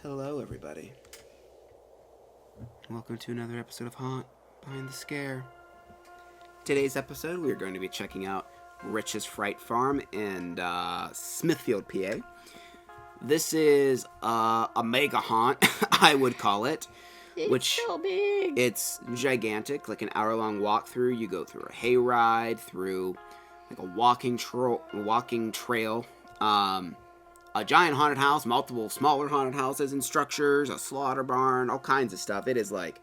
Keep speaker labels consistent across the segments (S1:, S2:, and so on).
S1: Hello, everybody. Welcome to another episode of Haunt Behind the Scare. Today's episode, we are going to be checking out Riches Fright Farm in Smithfield, PA. This is a mega haunt, I would call it.
S2: It's so big.
S1: It's gigantic, like an hour-long walkthrough. You go through a hayride, through like a walking trail. A giant haunted house, multiple smaller haunted houses and structures, a slaughter barn, all kinds of stuff. It is like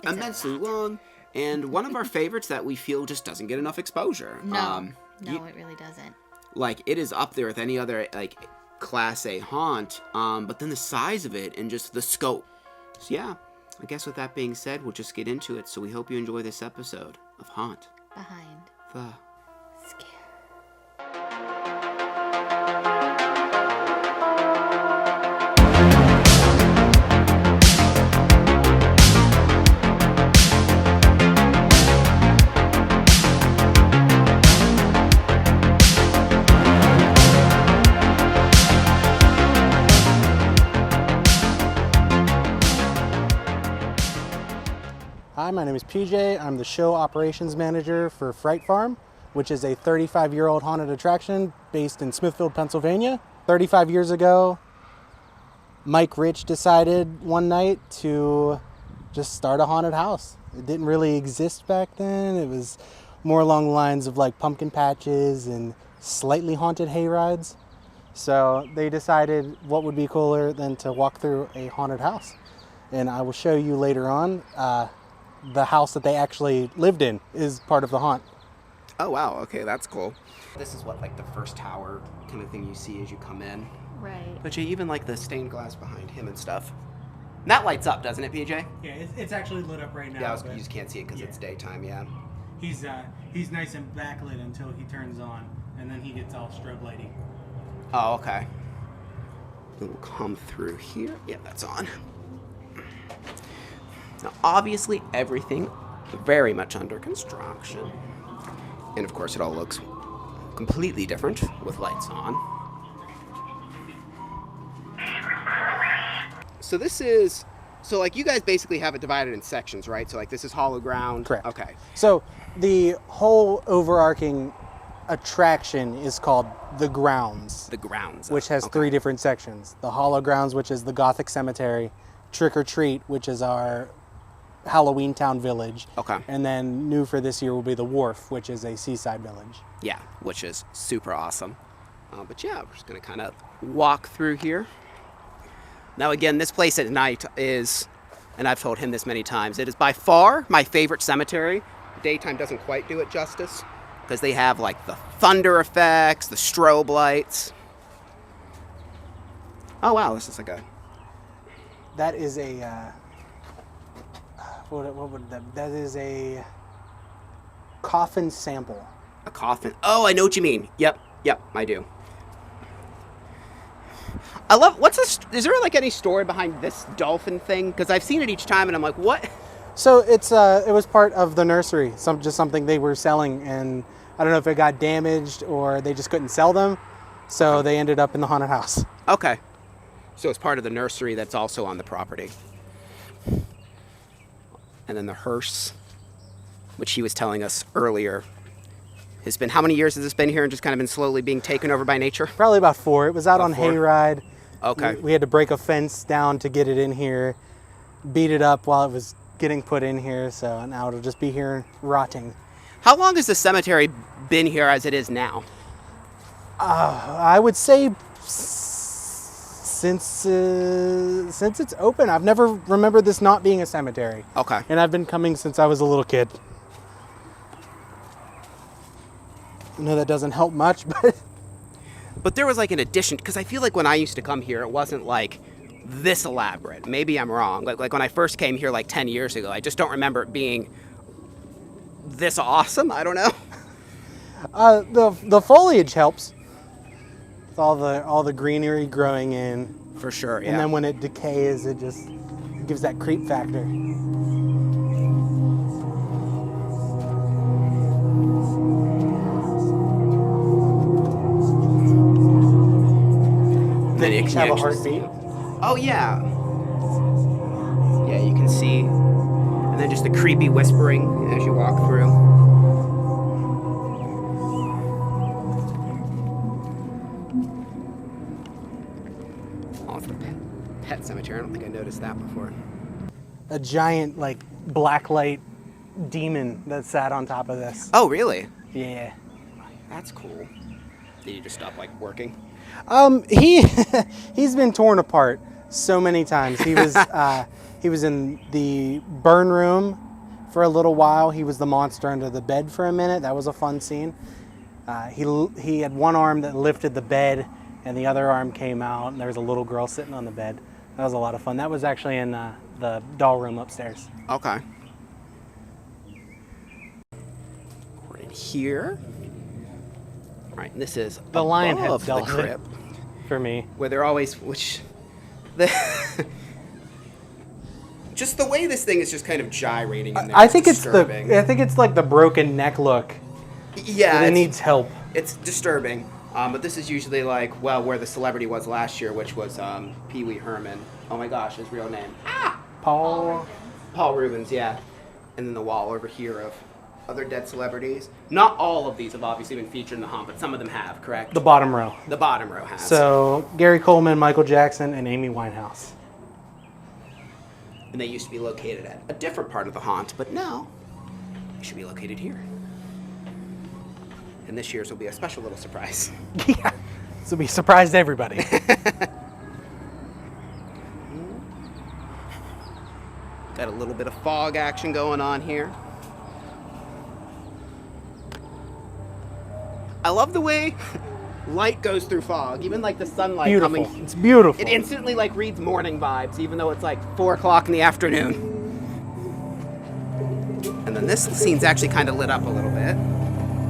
S1: it's immensely long, and one of our favorites that we feel just doesn't get enough exposure.
S2: No, it really doesn't.
S1: Like, it is up there with any other like Class A haunt, but then the size of it and just the scope. So yeah, I guess with that being said, we'll just get into it. So we hope you enjoy this episode of Haunt
S2: Behind
S1: the
S2: Scare.
S3: Hi, my name is PJ. I'm the show operations manager for Fright Farm, which is a 35-year-old haunted attraction based in Smithfield, Pennsylvania. 35 years ago, Mike Rich decided one night to just start a haunted house. It didn't really exist back then. It was more along the lines of like pumpkin patches and slightly haunted hayrides. So they decided what would be cooler than to walk through a haunted house. And I will show you later on the house that they actually lived in is part of the haunt.
S1: Oh wow, okay, that's cool. This is what like the first tower kind of thing you see as you come in.
S2: Right.
S1: But you even like the stained glass behind him and stuff. And that lights up, doesn't it, PJ?
S3: Yeah, it's actually lit up right now.
S1: Yeah, you just can't see it because it's daytime, yeah.
S3: He's nice and backlit until he turns on, and then he gets all strobe lighting.
S1: Oh, okay. We'll come through here. Yeah, that's on. Now, obviously, everything very much under construction. And, of course, it all looks completely different with lights on. So this is... So, like, you guys basically have it divided in sections, right? So, like, this is hollow ground.
S3: Correct.
S1: Okay.
S3: So the whole overarching attraction is called the Grounds.
S1: The grounds.
S3: Which has three different sections. The Hollow Grounds, which is the Gothic Cemetery. Trick or Treat, which is our Halloween Town Village.
S1: Okay.
S3: And then new for this year will be the Wharf, which is a seaside village.
S1: Yeah, which is super awesome. But yeah, we're just going to kind of walk through here. Now again, this place at night is, and I've told him this many times, it is by far my favorite cemetery. Daytime doesn't quite do it justice because they have like the thunder effects, the strobe lights. Oh wow, this is like a...
S3: That is a... that is a coffin sample.
S1: A coffin. Oh, I know what you mean. Yep, I do. I love, is there like any story behind this dolphin thing? Because I've seen it each time and I'm like, what?
S3: So it was part of the nursery, just something they were selling, and I don't know if it got damaged or they just couldn't sell them, so they ended up in the haunted house.
S1: Okay. So it's part of the nursery that's also on the property. And then the hearse, which he was telling us earlier, has been, how many years has this been here and just kind of been slowly being taken over by nature?
S3: Probably about 4. It was out on
S1: 4?
S3: Hayride.
S1: Okay.
S3: We had to break a fence down to get it in here, beat it up while it was getting put in here, so now it'll just be here rotting.
S1: How long has the cemetery been here as it is now?
S3: I would say since it's open. I've never remembered this not being a cemetery.
S1: Okay.
S3: And I've been coming since I was a little kid. I know that doesn't help much, but...
S1: But there was like an addition, because I feel like when I used to come here, it wasn't like this elaborate. Maybe I'm wrong. Like when I first came here like 10 years ago, I just don't remember it being this awesome. I don't know.
S3: The foliage helps. With all the greenery growing in.
S1: For sure, yeah.
S3: And then when it decays, it just gives that creep factor. They each have a
S1: actually
S3: heartbeat.
S1: Oh, yeah. Yeah, you can see. And then just the creepy whispering as you walk through. Oh, it's the pet cemetery. I don't think I noticed that before.
S3: A giant, like, blacklight demon that sat on top of this.
S1: Oh, really?
S3: Yeah.
S1: That's cool. Did you just stop, like, working?
S3: He's been torn apart so many times. He was in the burn room for a little while. He was the monster under the bed for a minute. That was a fun scene. He had one arm that lifted the bed, and the other arm came out, and there was a little girl sitting on the bed. That was a lot of fun. That was actually in the doll room upstairs.
S1: Okay. We're in here. All right, and this is
S3: The lion
S1: above
S3: head
S1: the
S3: dealt with it
S1: crypt,
S3: for me.
S1: where they're always, just the way this thing is just kind of gyrating in there.
S3: I think it's
S1: disturbing.
S3: I think it's like the broken neck look.
S1: Yeah,
S3: It needs help.
S1: It's disturbing. But this is usually like, well, where the celebrity was last year, which was Pee Wee Herman. Oh my gosh, his real name.
S3: Paul
S1: Rubens, yeah. And then the wall over here of other dead celebrities. Not all of these have obviously been featured in the haunt, but some of them have, correct?
S3: the bottom row.
S1: The bottom row has.
S3: So Gary Coleman, Michael Jackson, and Amy Winehouse.
S1: And they used to be located at a different part of the haunt, but now they should be located here. And this year's will be a special little surprise.
S3: Yeah, this will be a surprise to everybody.
S1: Got a little bit of fog action going on here. I love the way light goes through fog, even like the sunlight
S3: Beautiful.
S1: coming.
S3: It's beautiful.
S1: It instantly like reads morning vibes, even though it's like 4 o'clock in the afternoon. And then this scene's actually kind of lit up a little bit,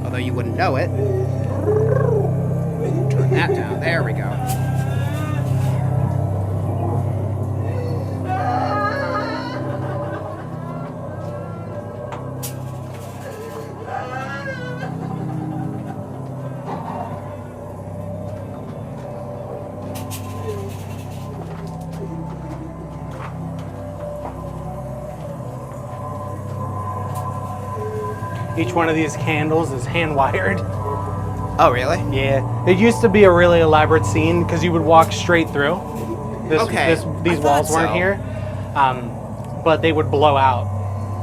S1: although you wouldn't know it. Turn that down. There we go.
S3: Each one of these candles is hand wired.
S1: Oh, really?
S3: Yeah. It used to be a really elaborate scene because you would walk straight through.
S1: Okay.
S3: These
S1: I
S3: walls
S1: thought
S3: weren't
S1: so.
S3: here. But they would blow out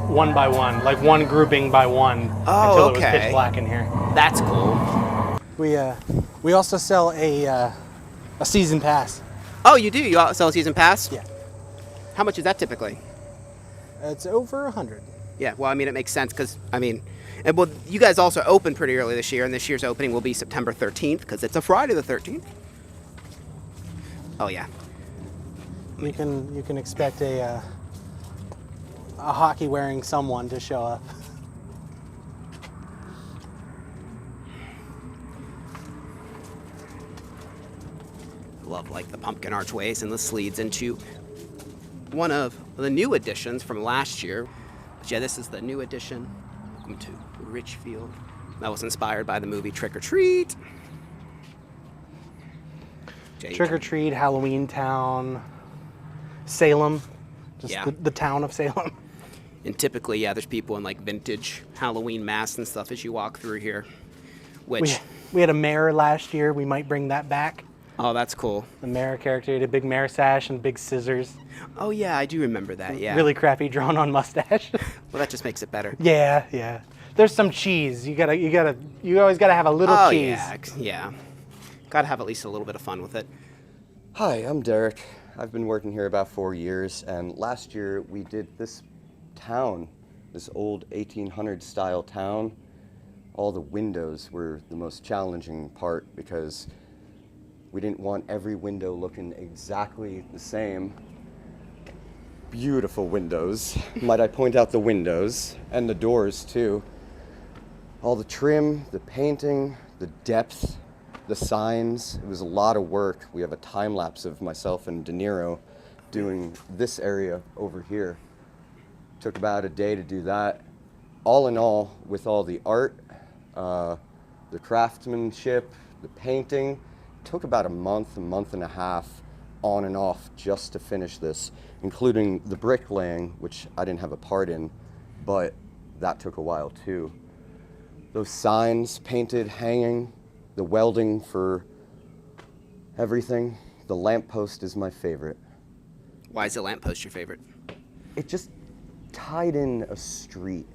S3: one by one, like one grouping by one until it was
S1: okay.
S3: pitch black in here.
S1: That's cool.
S3: We also sell a season pass.
S1: Oh, you do? You sell a season pass?
S3: Yeah.
S1: How much is that typically?
S3: It's over 100.
S1: Yeah, well, I mean, it makes sense because, I mean, and well, you guys also opened pretty early this year, and this year's opening will be September 13th because it's a Friday the 13th. Oh, yeah.
S3: You can expect a hockey wearing someone to show up.
S1: Love, like, the pumpkin archways, and this leads into one of the new additions from last year. But yeah, this is the new addition. Welcome to Richfield. That was inspired by the movie Trick or Treat.
S3: Trick or Treat, Halloween Town, Salem, just
S1: Yeah.
S3: the town of Salem.
S1: And typically, yeah, there's people in like vintage Halloween masks and stuff as you walk through here. Which,
S3: We had a mayor last year. We might bring that back.
S1: oh, that's cool.
S3: The mayor character had a big mayor sash and big scissors.
S1: Oh, yeah, I do remember that, yeah.
S3: Really crappy drawn on mustache.
S1: Well, that just makes it better.
S3: Yeah. There's some cheese. You always gotta have a little
S1: Oh,
S3: cheese.
S1: yeah. Gotta have at least a little bit of fun with it.
S4: Hi, I'm Derek. I've been working here about 4 years, and last year we did this town, this old 1800 style town. All the windows were the most challenging part because we didn't want every window looking exactly the same. Beautiful windows. Might I point out the windows and the doors too. All the trim, the painting, the depth, the signs. It was a lot of work. We have a time lapse of myself and De Niro doing this area over here. Took about a day to do that. All in all, with all the art, the craftsmanship, the painting, took about a month and a half on and off just to finish this, including the bricklaying, which I didn't have a part in, but that took a while too. Those signs painted, hanging, the welding for everything. The lamppost is my favorite.
S1: Why is the lamppost your favorite?
S4: It just tied in a street.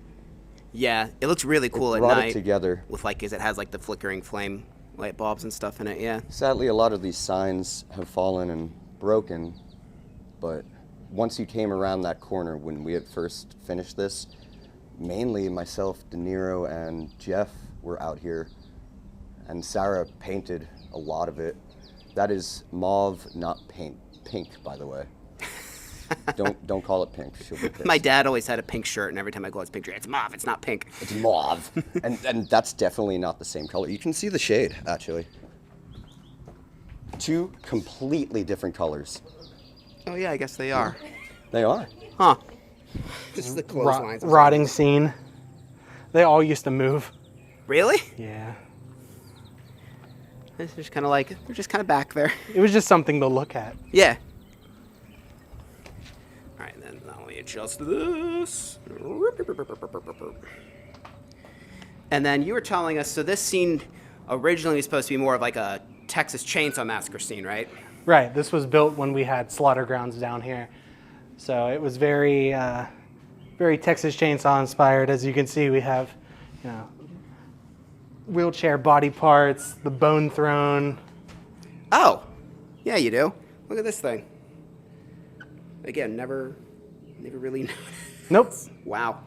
S1: Yeah, it looks really cool
S4: It
S1: at
S4: brought
S1: night.
S4: it together.
S1: With like, 'cause it has like the flickering flame light bulbs and stuff in it. Yeah.
S4: Sadly, a lot of these signs have fallen and broken, but once you came around that corner when we had first finished this, mainly myself, De Niro, and Jeff were out here, and Sarah painted a lot of it. That is mauve, not pink, by the way. Don't call it pink. She'll be pissed.
S1: My dad always had a pink shirt, and every time I go, it's pink. It's mauve. It's not pink.
S4: It's mauve, and that's definitely not the same color. You can see the shade, actually. Two completely different colors.
S1: Oh yeah, I guess they are.
S4: They are.
S1: Huh. This is the clotheslines.
S3: Rotting scene. They all used to move.
S1: Really?
S3: Yeah.
S1: It's just kind of like, they're just kind of back there.
S3: It was just something to look at.
S1: Yeah. All right, then let me adjust this. And then you were telling us, so this scene originally was supposed to be more of like a Texas Chainsaw Massacre scene, right?
S3: Right. This was built when we had slaughter grounds down here. So it was very, very Texas Chainsaw inspired. As you can see, we have, wheelchair body parts, the bone throne.
S1: Oh, yeah, you do. Look at this thing. Again, never really
S3: Nope.
S1: Wow.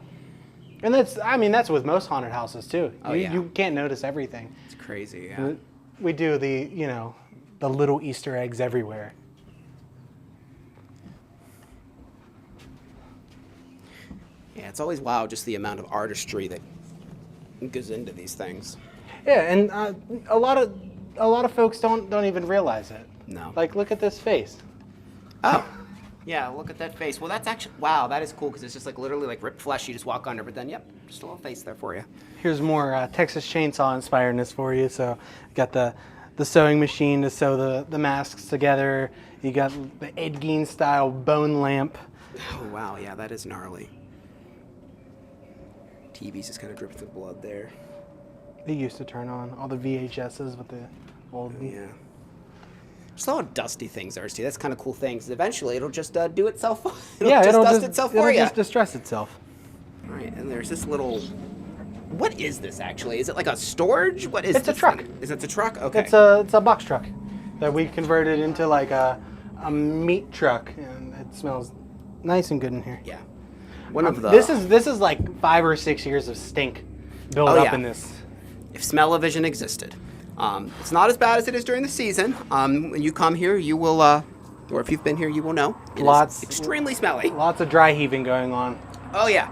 S3: And that's with most haunted houses too.
S1: Oh,
S3: you,
S1: yeah.
S3: you can't notice everything.
S1: It's crazy, yeah.
S3: We do the little Easter eggs everywhere.
S1: Yeah, it's always wild just the amount of artistry that goes into these things.
S3: Yeah, and a lot of folks don't even realize it.
S1: No.
S3: Like, look at this face.
S1: Oh. Yeah, look at that face. Well, that's actually, wow, that is cool because it's just like literally like ripped flesh you just walk under, but then, yep, just a little face there for you.
S3: Here's more Texas Chainsaw inspiredness for you. So, got the sewing machine to sew the masks together. You got the Ed Gein style bone lamp.
S1: Oh, wow, yeah, that is gnarly. TV's just kind of dripping with blood there.
S3: They used to turn on all the VHSs with the old.
S1: Yeah. Just all dusty things there, too. That's kind of cool things. Eventually, it'll just do itself. It'll dust itself for you.
S3: It'll just distress itself.
S1: All right, and there's this little. What is this actually? Is it like a storage? What is
S3: It's a
S1: this
S3: truck.
S1: thing? Is it a truck? Okay.
S3: It's a box truck that we converted into like a meat truck, and it smells nice and good in here.
S1: Yeah. One of the.
S3: This is like 5 or 6 years of stink built up
S1: yeah.
S3: in this.
S1: If smell-o-vision existed. It's not as bad as it is during the season. When you come here, you will, or if you've been here, you will know. It is extremely smelly.
S3: Lots of dry heaving going on.
S1: Oh, yeah.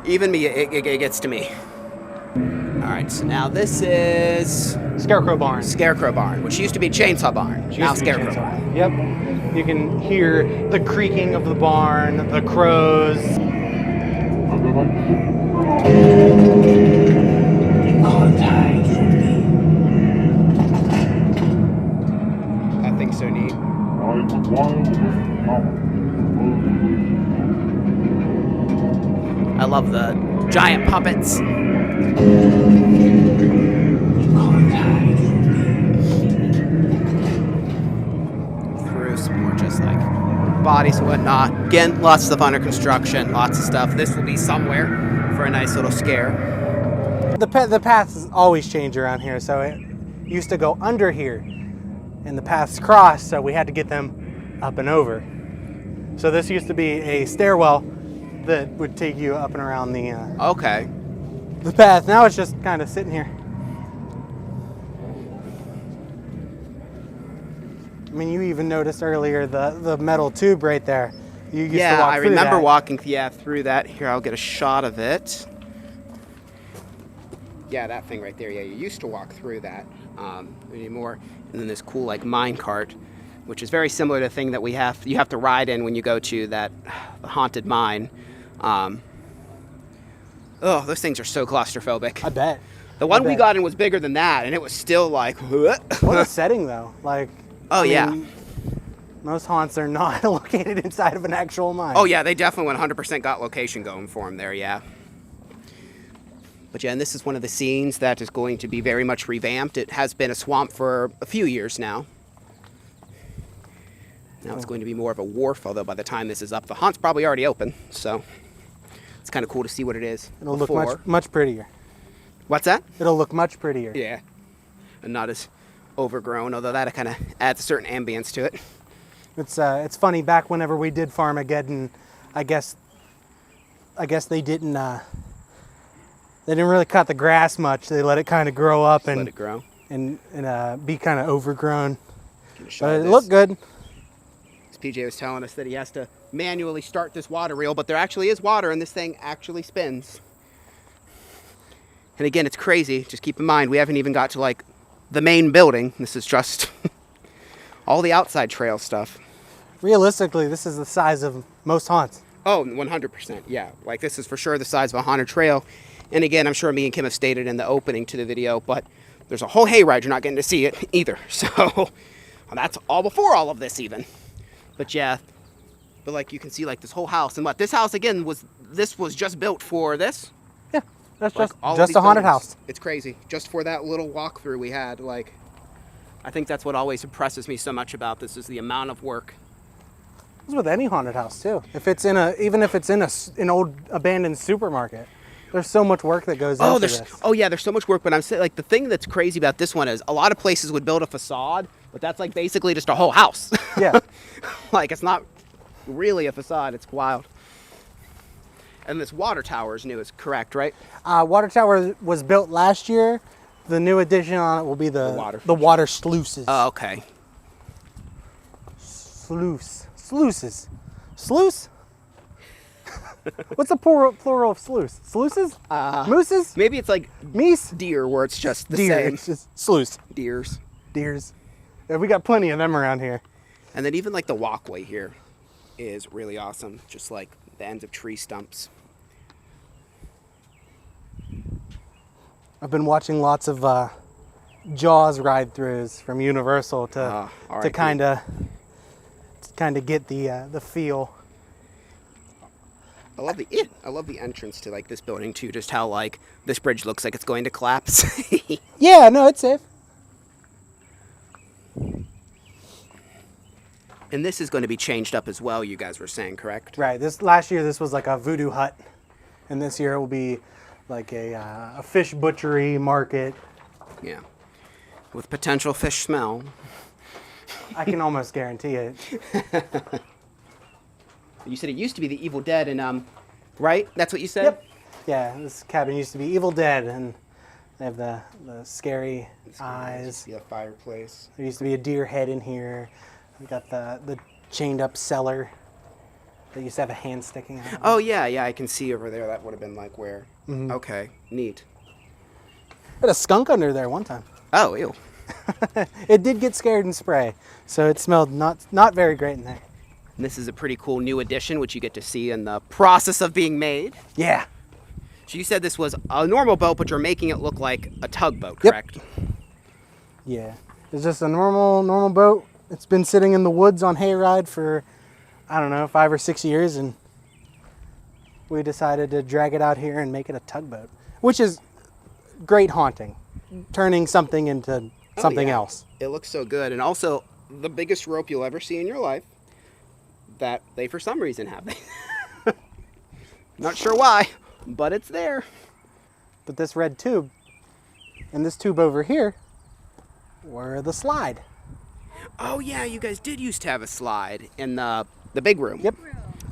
S1: Even me, it gets to me. All right, so now this is
S3: Scarecrow Barn.
S1: Scarecrow Barn, which used to be Chainsaw Barn.
S3: Used
S1: Now
S3: to be
S1: Scarecrow
S3: Chainsaw.
S1: Barn.
S3: Yep. You can hear the creaking of the barn, the crows.
S1: That thing's so neat. I love the giant puppets. Through some more just like bodies and whatnot. Again, lots of stuff under construction, lots of stuff. This will be somewhere for a nice little scare.
S3: The paths always change around here, so it used to go under here, and the paths crossed, so we had to get them up and over. So this used to be a stairwell that would take you up and around
S1: Okay.
S3: the path. Now it's just kind of sitting here. I mean, you even noticed earlier the metal tube right there. You used to walk
S1: I
S3: through
S1: remember
S3: that.
S1: walking through that. Here, I'll get a shot of it. Yeah, that thing right there. Yeah, you used to walk through that anymore. And then this cool like mine cart, which is very similar to the thing that you have to ride in when you go to the haunted mine. Those things are so claustrophobic.
S3: I bet.
S1: The one we
S3: bet.
S1: got in was bigger than that, and it was still like,
S3: What a setting, though. Like,
S1: oh,
S3: I
S1: yeah.
S3: mean, most haunts are not located inside of an actual mine.
S1: Oh, yeah, they definitely 100% got location going for them there, yeah. But yeah, and this is one of the scenes that is going to be very much revamped. It has been a swamp for a few years now. Now it's going to be more of a wharf, although by the time this is up, the haunt's probably already open. So it's kind of cool to see what it is.
S3: It'll
S1: before.
S3: look much prettier.
S1: What's that?
S3: It'll look much prettier.
S1: Yeah. And not as overgrown, although that kind of adds a certain ambience to it.
S3: It's funny, back whenever we did Farmageddon, I guess they didn't really cut the grass much. They let it kind of grow up and
S1: let it grow
S3: and be kind of overgrown. But it
S1: this.
S3: looked good.
S1: PJ was telling us that he has to manually start this water reel, but there actually is water and this thing actually spins. And again, it's crazy. Just keep in mind, we haven't even got to like the main building. This is just all the outside trail stuff.
S3: Realistically, this is the size of most haunts.
S1: Oh, 100%. Yeah. Like this is for sure the size of a haunted trail. And again, I'm sure me and Kim have stated in the opening to the video, but there's a whole hayride. You're not getting to see it either. So that's all before all of this even. But yeah, but like you can see like this whole house, and what this house again was just built for this.
S3: Yeah, that's
S1: Like, all of
S3: just
S1: these
S3: a haunted
S1: buildings.
S3: house.
S1: It's crazy. Just for that little walkthrough we had, like, I think that's what always impresses me so much about this is the amount of work.
S3: It's with any haunted house too. If it's even if it's in an old abandoned supermarket, there's so much work that goes into this.
S1: Oh yeah, there's so much work. But I'm saying like the thing that's crazy about this one is a lot of places would build a facade, but that's like basically just a whole house.
S3: Yeah.
S1: Like it's not really a facade. It's wild. And this water tower is new, is correct, right?
S3: Water tower was built last year. The new addition on it will be the water sluices.
S1: Oh, okay.
S3: Sluices. Sluice? What's the plural of sluice? Sluices? Mooses?
S1: Maybe it's like
S3: Meese?
S1: deer, where it's just the
S3: Deer.
S1: same.
S3: It's just sluice.
S1: Deers.
S3: Deers. Yeah, we got plenty of them around here.
S1: And then even like the walkway here is really awesome. Just like the ends of tree stumps.
S3: I've been watching lots of Jaws ride-throughs from Universal to kind of get the feel.
S1: I love the entrance to like this building too. Just how like this bridge looks like it's going to collapse.
S3: Yeah, no, it's safe.
S1: And this is going to be changed up as well. You guys were saying, correct?
S3: Right. Last year this was like a voodoo hut, and this year it will be like a fish butchery market.
S1: Yeah. With potential fish smell.
S3: I can almost guarantee it.
S1: You said it used to be the Evil Dead, and right? That's what you said.
S3: Yep. Yeah, this cabin used to be Evil Dead, and they have the scary eyes.
S1: Yeah, fireplace.
S3: There used to be a deer head in here. We got the chained up cellar that used to have a hand sticking out.
S1: Oh yeah, I can see over there. That would have been like where.
S3: Mm-hmm.
S1: Okay, neat.
S3: Had a skunk under there one time.
S1: Oh, ew.
S3: It did get scared and spray, so it smelled not very great in there.
S1: And this is a pretty cool new addition, which you get to see in the process of being made.
S3: Yeah.
S1: So you said this was a normal boat, but you're making it look like a tugboat, correct?
S3: Yep. Yeah. It's just a normal boat. It's been sitting in the woods on Hayride for, I don't know, 5 or 6 years, and we decided to drag it out here and make it a tugboat, which is great haunting, turning something into something else.
S1: It looks so good. And also, the biggest rope you'll ever see in your life that they, for some reason, have. Not sure why, but it's there.
S3: But this red tube and this tube over here were the slide.
S1: Oh, yeah, you guys did used to have a slide in the big room.
S3: Yep.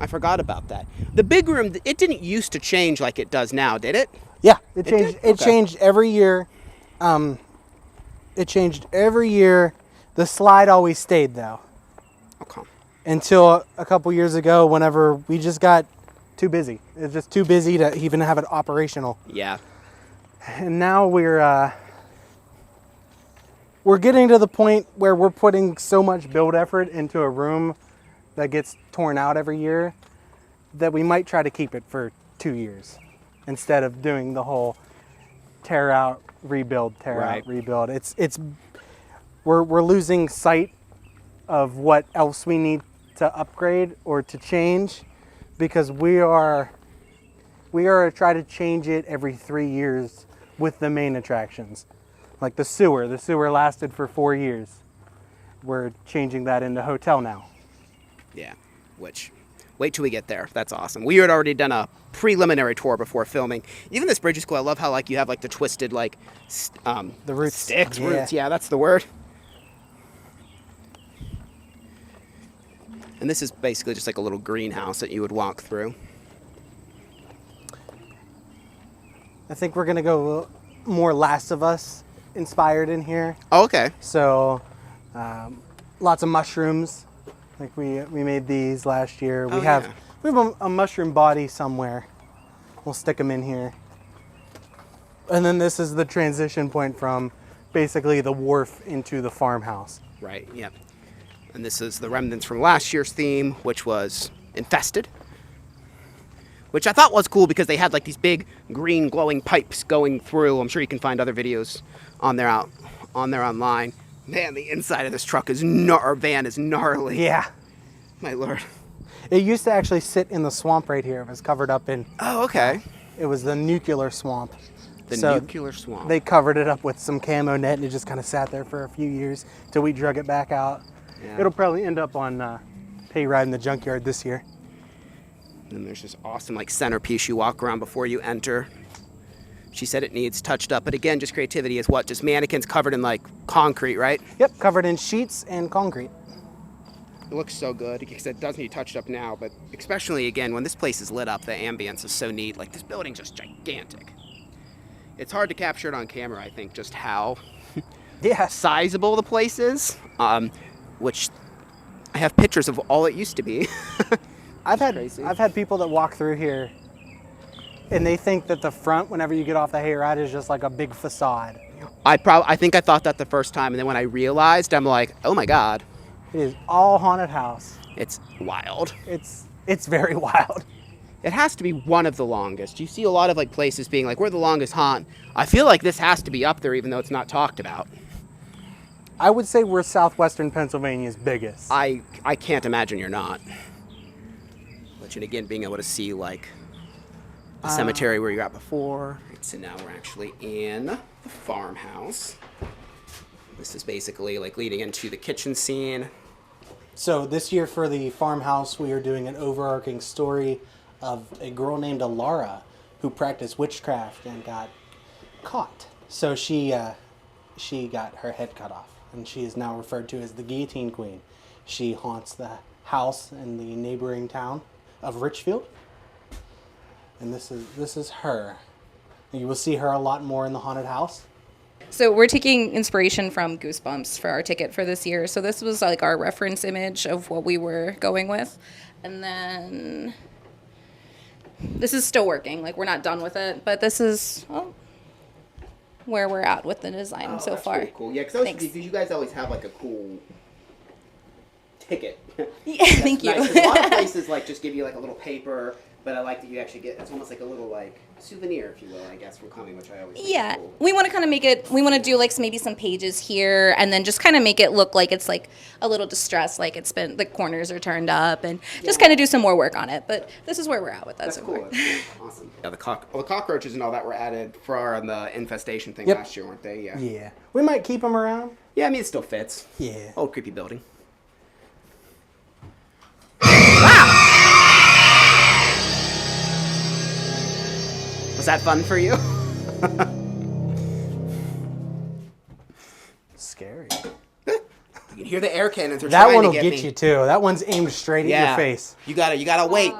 S1: I forgot about that. The big room, it didn't used to change like it does now, did it?
S3: Yeah, it changed.
S1: did?
S3: It changed every year. It changed every year. The slide always stayed though.
S1: Okay.
S3: Until a couple years ago, whenever we just got too busy. It was just too busy to even have it operational.
S1: Yeah.
S3: And now we're getting to the point where we're putting so much build effort into a room that gets torn out every year that we might try to keep it for 2 years instead of doing the whole tear out, rebuild, tear
S1: Right.
S3: out, rebuild. We're losing sight of what else we need to upgrade or to change, because we are try to change it every 3 years with the main attractions. Like the sewer lasted for 4 years. We're changing that into hotel now.
S1: Yeah, which, wait till we get there. That's awesome. We had already done a preliminary tour before filming. Even this bridge is cool. I love how like you have like the twisted like
S3: The roots.
S1: sticks,
S3: Yeah.
S1: roots. Yeah, that's the word. And this is basically just like a little greenhouse that you would walk through.
S3: I think we're gonna go more Last of Us inspired in here.
S1: Oh, okay.
S3: So, lots of mushrooms. Like we made these last year.
S1: Oh,
S3: we have
S1: yeah.
S3: a mushroom body somewhere. We'll stick them in here. And then this is the transition point from basically the wharf into the farmhouse.
S1: Right, yep. And this is the remnants from last year's theme, which was infested. Which I thought was cool because they had like these big green glowing pipes going through. I'm sure you can find other videos on there online. Man, the inside of this truck is van is gnarly.
S3: Yeah.
S1: My lord.
S3: It used to actually sit in the swamp right here. It was covered up in,
S1: Oh, okay.
S3: it was the nuclear swamp.
S1: The
S3: So
S1: nuclear swamp.
S3: They covered it up with some camo net and it just kind of sat there for a few years till we drug it back out.
S1: Yeah.
S3: It'll probably end up on Hayride in the junkyard this year.
S1: And there's this awesome like centerpiece you walk around before you enter. She said it needs touched up, but again, just creativity is what? Just mannequins covered in like concrete, right?
S3: Yep, covered in sheets and concrete.
S1: It looks so good because it does need touched up now, but especially again, when this place is lit up, the ambience is so neat. Like this building's just gigantic. It's hard to capture it on camera, I think, just how
S3: Yeah.
S1: sizable the place is, which I have pictures of all it used to be.
S3: I've
S1: crazy.
S3: had people that walk through here and they think that the front, whenever you get off the Hayride, is just like a big facade.
S1: I think I thought that the first time, and then when I realized, I'm like, oh my god,
S3: It is all haunted house.
S1: it's wild.
S3: It's very wild.
S1: It has to be one of the longest. You see a lot of like places being like, we're the longest haunt. I feel like this has to be up there even though it's not talked about.
S3: I would say we're southwestern Pennsylvania's biggest.
S1: I can't imagine you're not. Which, and again, being able to see like the cemetery where you were at before. Right, so now we're actually in the farmhouse. This is basically like leading into the kitchen scene.
S3: So this year for the farmhouse, we are doing an overarching story of a girl named Alara who practiced witchcraft and got caught. So she got her head cut off, and she is now referred to as the Guillotine Queen. She haunts the house in the neighboring town of Richfield, and this is her. You will see her a lot more in the haunted house.
S5: So we're taking inspiration from Goosebumps for our ticket for this year. So this was like our reference image of what we were going with. And then this is still working. Like we're not done with it, but this is where we're at with the design so far.
S1: Really cool. Yeah, because
S5: Thanks.
S1: you guys always have like a cool ticket.
S5: Yeah, thank you.
S1: Nice, 'cause a lot of places like just give you like a little paper, but I like that you actually get, it's almost like a little like souvenir, if you will, I guess, from coming, which I always think
S5: Yeah,
S1: is cool.
S5: we want to kind of make it, we want to do like maybe some pages here and then just kind of make it look like it's like a little distressed, like it's been, the corners are turned up and just kind of do some more work on it. But this is where we're at with that.
S1: That's
S5: so
S1: cool.
S5: far.
S1: That's cool. Awesome. Yeah, the cockroaches and all that were added for the infestation thing
S3: Yep.
S1: last year, weren't they? Yeah.
S3: Yeah, we might keep them around.
S1: Yeah, I mean, it still fits.
S3: Yeah.
S1: Old creepy building. Was that fun for you?
S3: Scary.
S1: You can hear the air cannons are
S3: That
S1: trying
S3: one
S1: to
S3: will
S1: get
S3: get
S1: me.
S3: you too. That one's aimed straight at your face.
S1: You gotta wait.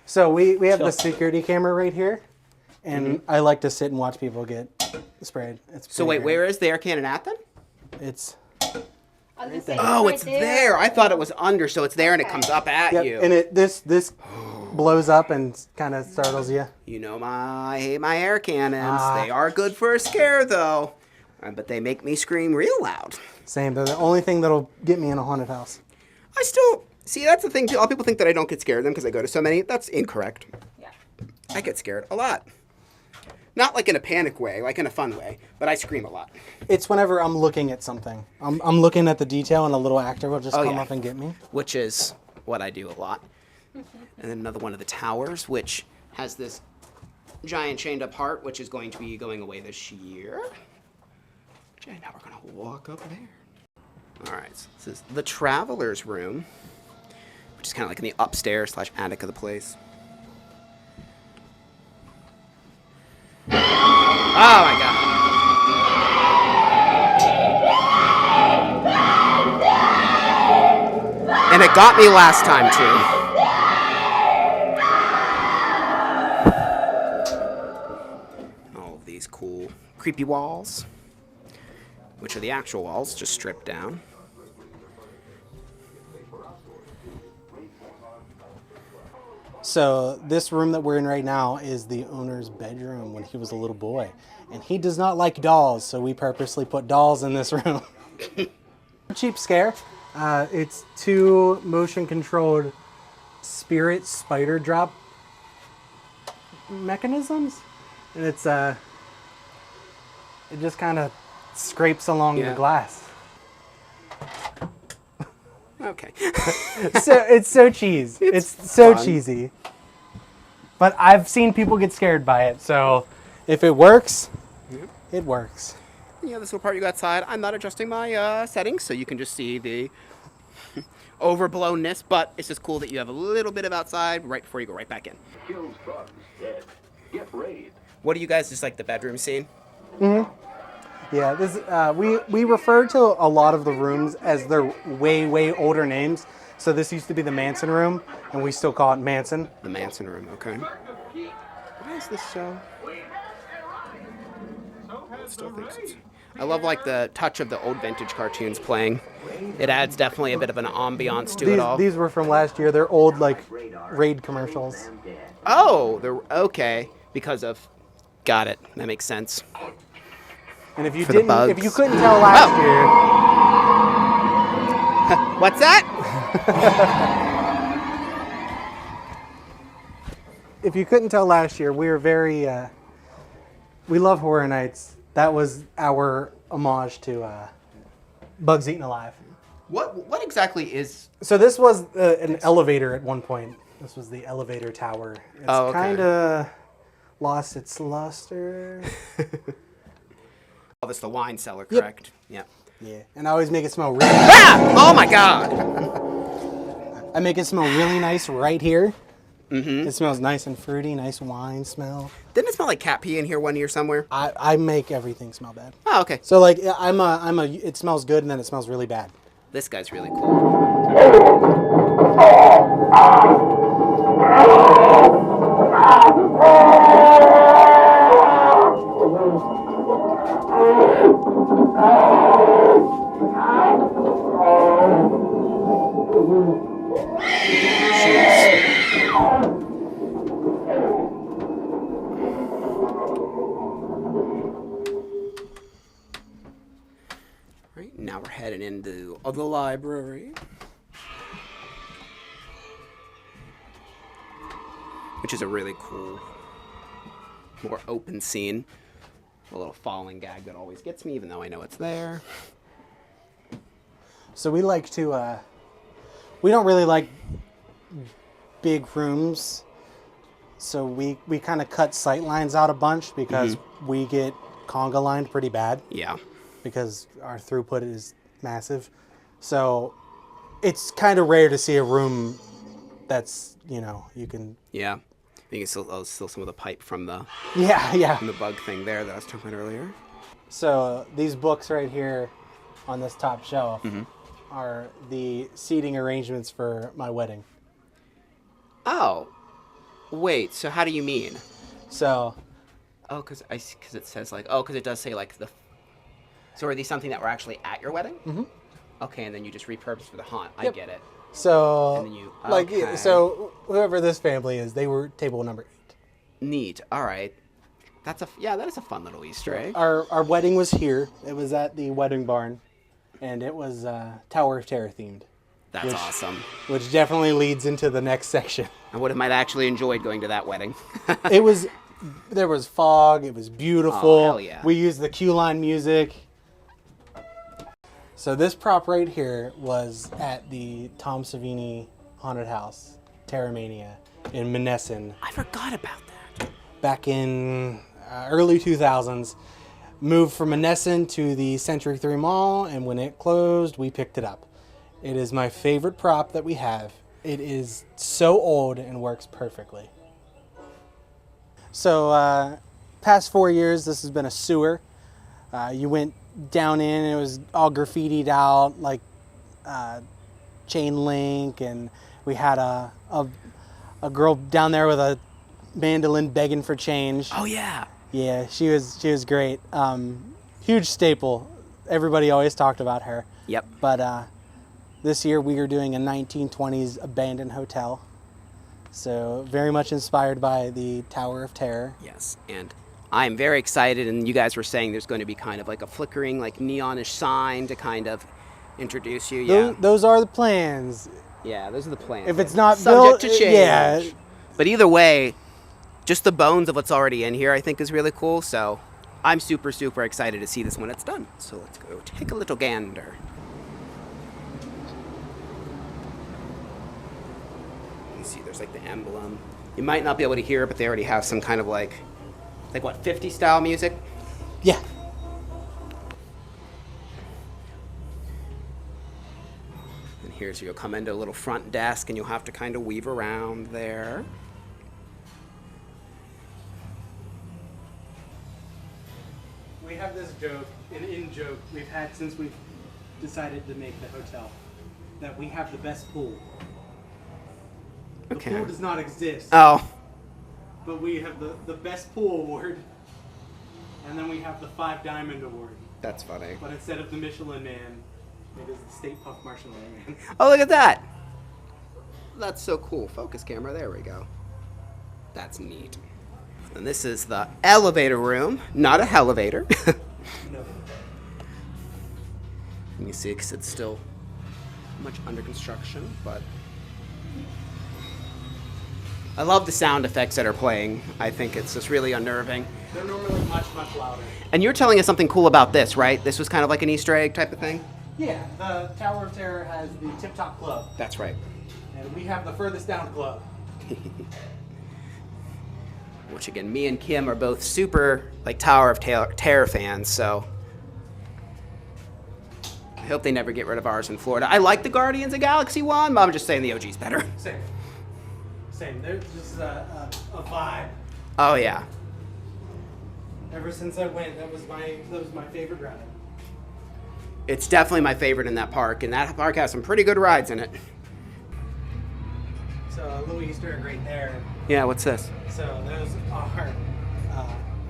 S3: So we have the security camera right here, and I like to sit and watch people get sprayed. It's
S1: So wait, where is the air cannon at then?
S3: It's
S1: Oh, it's there. I thought it was under, so it's there and it comes up at
S3: yep,
S1: you.
S3: and this blows up and kind of startles you.
S1: You know, I hate my air cannons.
S3: Ah.
S1: They are good for a scare, though. But they make me scream real loud.
S3: Same. They're the only thing that'll get me in a haunted house.
S1: I still... See, that's the thing, too. A lot of people think that I don't get scared of them because I go to so many. That's incorrect.
S5: Yeah.
S1: I get scared a lot. Not like in a panic way, like in a fun way, but I scream a lot.
S3: It's whenever I'm looking at something. I'm looking at the detail, and a little actor will just come up and get me.
S1: Which is what I do a lot. And then another one of the towers, which has this giant chained up heart, which is going to be going away this year. Okay, now we're gonna walk up there. All right, so this is the traveler's room, which is kind of like in the upstairs / attic of the place. Oh my god. And it got me last time too. All of these cool, creepy walls, which are the actual walls, just stripped down.
S3: So this room that we're in right now is the owner's bedroom when he was a little boy. And he does not like dolls, so we purposely put dolls in this room. Cheap scare. It's 2 motion-controlled spirit spider drop mechanisms. And it's it just kind of scrapes along the glass.
S1: Okay.
S3: So it's so cheese. It's so
S1: fun.
S3: cheesy. But I've seen people get scared by it, so if it works, it works.
S1: Yeah, this little part you got outside, I'm not adjusting my settings, so you can just see the overblownness, but it's just cool that you have a little bit of outside right before you go right back in. What do you guys just like the bedroom scene?
S3: Yeah, this we refer to a lot of the rooms as their way older names. So this used to be the Manson room, and we still call it Manson.
S1: The Manson room, okay. Why is this so? Still thinks it's... I love like the touch of the old vintage cartoons playing. It adds definitely a bit of an ambiance to it all.
S3: These were from last year. They're old like Raid commercials.
S1: Oh, they're okay because of. Got it. That makes sense.
S3: And if you
S1: For the
S3: didn't, if
S1: bugs.
S3: you couldn't tell last year,
S1: What's that?
S3: if you couldn't tell last year, we were very. We love Horror Nights. That was our homage to Bugs Eaten Alive.
S1: What exactly is?
S3: So this was an elevator at one point. This was the elevator tower. It's
S1: Oh, okay.
S3: kind of lost its luster.
S1: Oh, this is the wine cellar, correct? Yeah.
S3: Yeah, and I always make it smell really.
S1: Ah! Oh my God!
S3: I make it smell really nice right here. Mm-hmm. It smells nice and fruity, nice wine smell.
S1: Didn't it smell like cat pee in here one year somewhere?
S3: I make everything smell bad.
S1: Oh, okay.
S3: So like it smells good and then it smells really bad.
S1: This guy's really cool. Right, now we're heading into the library, which is a really cool, more open scene. A little falling gag that always gets me, even though I know it's there.
S3: So we like to, we don't really like big rooms. So we kind of cut sight lines out a bunch because we get conga lined pretty bad.
S1: Yeah.
S3: Because our throughput is massive. So it's kind of rare to see a room that's, you can...
S1: Yeah. You can still some of the pipe from the
S3: Yeah.
S1: from the bug thing there that I was talking about earlier.
S3: So these books right here on this top shelf are the seating arrangements for my wedding.
S1: Oh. Wait, so how do you mean?
S3: So...
S1: Oh, because it says because it does say the... So are these something that were actually at your wedding? Mm-hmm. Okay, and then you just repurposed for the haunt. I get it.
S3: So,
S1: And then you-
S3: so whoever this family is, they were table number 8.
S1: Neat. All right. That is a fun little Easter egg.
S3: Our wedding was here. It was at the wedding barn, and it was Tower of Terror themed.
S1: That's awesome.
S3: Which definitely leads into the next section.
S1: I would have might actually enjoyed going to that wedding.
S3: It was There was fog. It was beautiful.
S1: Oh, hell yeah.
S3: We used the Q line music. So this prop right here was at the Tom Savini Haunted House, Terramania, in Monessen.
S1: I forgot about that.
S3: Back in early 2000s. Moved from Monessen to the Century 3 Mall, and when it closed, we picked it up. It is my favorite prop that we have. It is so old and works perfectly. So, past 4 years, this has been a sewer. You went down in, and it was all graffitied out, like chain link, and we had a girl down there with a mandolin begging for change.
S1: Oh yeah.
S3: Yeah, she was great. Huge staple. Everybody always talked about her.
S1: Yep.
S3: But this year we are doing a 1920s abandoned hotel. So very much inspired by the Tower of Terror.
S1: Yes, and I'm very excited, and you guys were saying there's going to be kind of like a flickering, like neonish sign to kind of introduce you. Yeah.
S3: Those are the plans.
S1: Yeah, those are the plans.
S3: If it's not
S1: subject
S3: built,
S1: to change.
S3: yeah.
S1: But either way, just the bones of what's already in here I think is really cool, so I'm super, super excited to see this when it's done. So let's go take a little gander. You see there's like the emblem. You might not be able to hear it, but they already have some kind of like what, 50 style music?
S3: Yeah.
S1: And here's you'll come into a little front desk and you'll have to kind of weave around there.
S3: We have this joke, an in-joke we've had since we've decided to make the hotel, that we have the best pool. The
S1: Okay.
S3: pool does not exist,
S1: Oh,
S3: but we have the best pool award, and then we have the 5 Diamond award.
S1: that's funny.
S3: But instead of the Michelin Man, it is the State Puff Marshmallow Man.
S1: Oh, look at that. That's so cool. Focus camera, there we go. That's neat. And this is the elevator room, not a elevator.
S3: No.
S1: You can see because it's still much under construction, but I love the sound effects that are playing. I think it's just really unnerving.
S3: They're normally much, much louder.
S1: And you're telling us something cool about this, right? This was kind of like an Easter egg type of thing?
S3: Yeah, the Tower of Terror has the Tip Top Club,
S1: That's right.
S3: and we have the Furthest Down Club.
S1: Which again, me and Kim are both super like Tower of Terror fans, so I hope they never get rid of ours in Florida. I like the Guardians of Galaxy one, but I'm just saying the OG's better.
S3: Same. There's just a vibe.
S1: Oh yeah.
S3: Ever since I went, that was my favorite ride.
S1: It's definitely my favorite in that park, and that park has some pretty good rides in it.
S3: So a little Easter egg right there.
S1: Yeah, what's this?
S3: So those are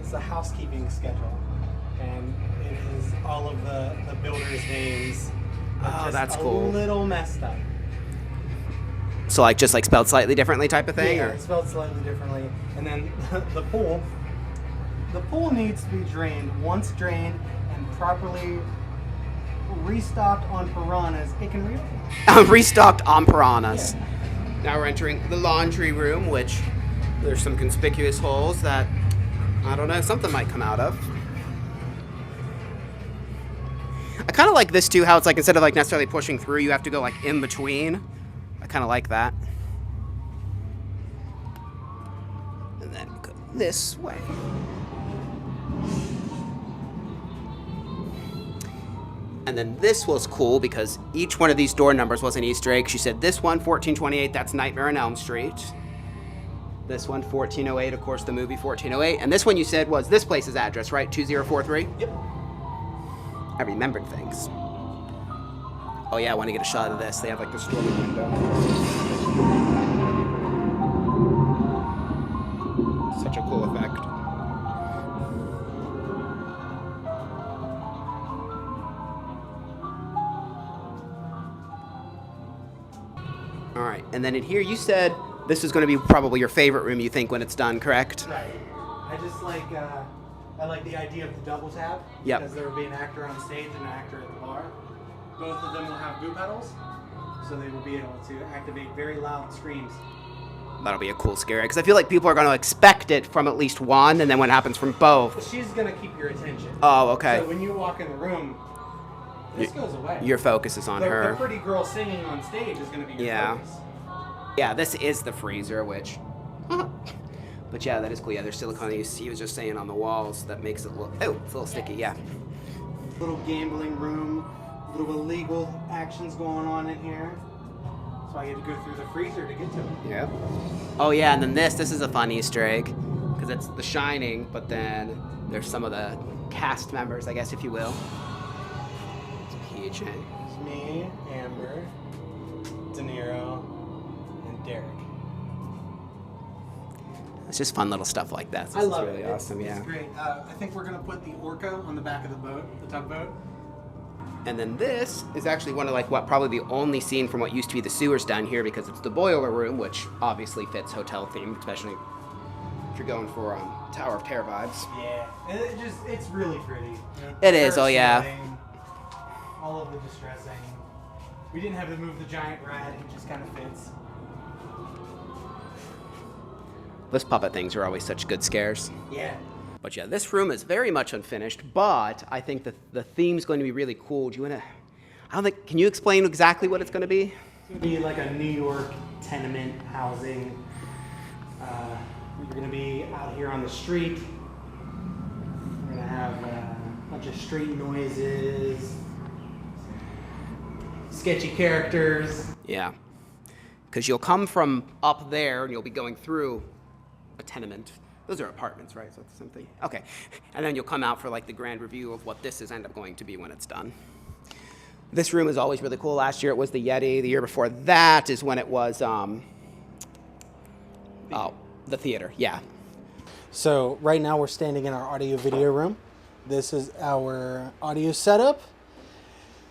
S3: it's a housekeeping schedule, and it is all of the builders' names.
S1: Oh,
S3: Just
S1: that's
S3: a
S1: cool.
S3: little messed up.
S1: So like just like spelled slightly differently type of thing?
S3: Yeah,
S1: Or?
S3: it's spelled slightly differently. And then the pool needs to be drained. Once drained and properly restocked on piranhas, it can reopen.
S1: Restocked on piranhas.
S3: Yeah.
S1: Now we're entering the laundry room, which there's some conspicuous holes that, I don't know, something might come out of. I kind of like this too, how it's like instead of like necessarily pushing through, you have to go like in between. I kind of like that. And then go this way. And then this was cool because each one of these door numbers was an Easter egg. She said this one, 1428, that's Nightmare on Elm Street. This one, 1408, of course, the movie 1408. And this one you said was this place's address, right? 2043?
S3: Yep.
S1: I remembered things. Oh yeah, I want to get a shot of this. They have like the stormy window. Such a cool effect. All right, and then in here you said this is going to be probably your favorite room, you think, when it's done, correct?
S3: Right. I like the idea of the double tap.
S1: Yep.
S3: Because there will be an actor on stage and an actor at the bar. Both of them will have boot pedals, so they will be able to activate very loud screams.
S1: That'll be a cool scare because I feel like people are going to expect it from at least one, and then when it happens from both.
S3: She's gonna keep your attention.
S1: Oh, okay.
S3: So when you walk in the room, this goes away.
S1: Your focus is on her.
S3: The pretty girl singing on stage is gonna be your focus.
S1: Yeah, this is the freezer, which. But yeah, that is cool. Yeah, there's silicone he was just saying on the walls that makes it look. Oh, it's a little sticky. Yeah.
S3: Little gambling room, little illegal actions going on in here. That's why you had to go through the freezer to get to it.
S1: Yeah. Oh yeah, and then this is a fun Easter egg because it's The Shining, but then there's some of the cast members, I guess, if you will. It's PJ.
S3: It's me, Amber, De Niro, and Derek.
S1: It's just fun little stuff like that. So
S3: I love
S1: it's really
S3: it.
S1: awesome.
S3: It's
S1: Yeah.
S3: great. I think we're gonna put the orca on the back of the boat, the tugboat.
S1: And then this is actually one of probably the only scene from what used to be the sewers down here because it's the boiler room, which obviously fits hotel themed, especially if you're going for Tower of Terror vibes.
S3: Yeah, and it's really pretty. You know,
S1: It is, oh yeah.
S3: ceiling, all of the distressing. We didn't have to move the giant rat; it just kind of fits.
S1: Those puppet things are always such good scares.
S3: Yeah.
S1: But yeah, this room is very much unfinished, but I think the theme's going to be really cool. Do you want to, can you explain exactly what it's going to be?
S3: It's going to be like a New York tenement housing. You're going to be out here on the street. We're going to have a bunch of street noises, sketchy characters.
S1: Yeah. Because you'll come from up there and you'll be going through a tenement. Those are apartments, right? So it's something. Okay. And then you'll come out for the grand review of what this is end up going to be when it's done. This room is always really cool. Last year it was the Yeti. The year before that is when it was the theater. Yeah.
S3: So right now we're standing in our audio video room. This is our audio setup.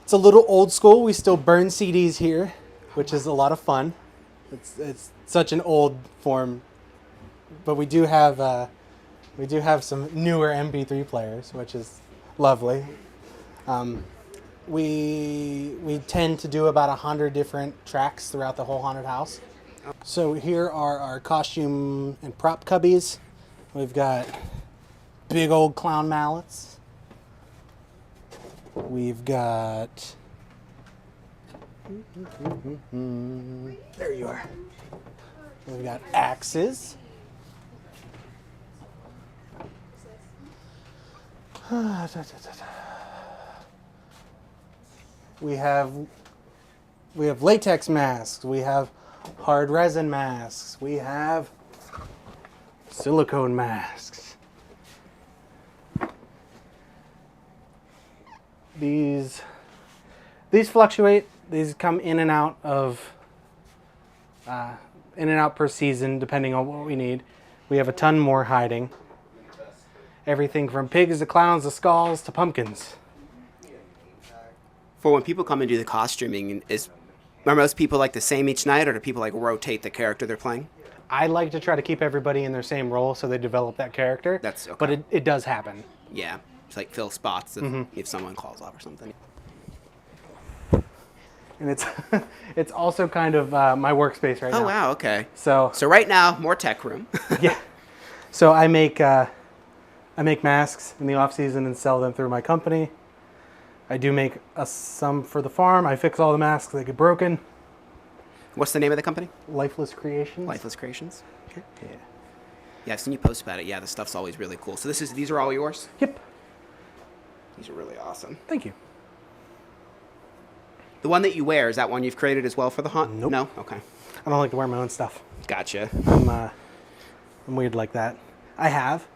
S3: It's a little old school. We still burn CDs here, which is a lot of fun. It's such an old form. But we do have some newer MP3 players, which is lovely. We tend to do about 100 different tracks throughout the whole haunted house. So here are our costume and prop cubbies. We've got big old clown mallets. We've got... There you are. We've got axes. We have latex masks. We have hard resin masks. We have silicone masks. These fluctuate. These come in and out per season, depending on what we need. We have a ton more hiding. Everything from pigs to clowns to skulls to pumpkins.
S1: For when people come and do the costuming, are most people the same each night, or do people rotate the character they're playing?
S3: I like to try to keep everybody in their same role so they develop that character.
S1: That's okay.
S3: But it does happen.
S1: Yeah, it's fill spots if someone calls off or something.
S3: And it's also kind of my workspace right now.
S1: Oh wow, okay.
S3: So
S1: right now, more tech room.
S3: Yeah. So I make masks in the off season and sell them through my company. I do make some for the farm. I fix all the masks that get broken.
S1: What's the name of the company?
S3: Lifeless Creations.
S1: Lifeless Creations. Okay.
S3: Yeah.
S1: Yeah, I've seen you post about it. Yeah, the stuff's always really cool. So these are all yours?
S3: Yep.
S1: These are really awesome.
S3: Thank you.
S1: The one that you wear, is that one you've created as well for the haunt?
S3: Nope.
S1: No? Okay.
S3: I don't like to wear my own stuff.
S1: Gotcha.
S3: I'm weird like that. I have.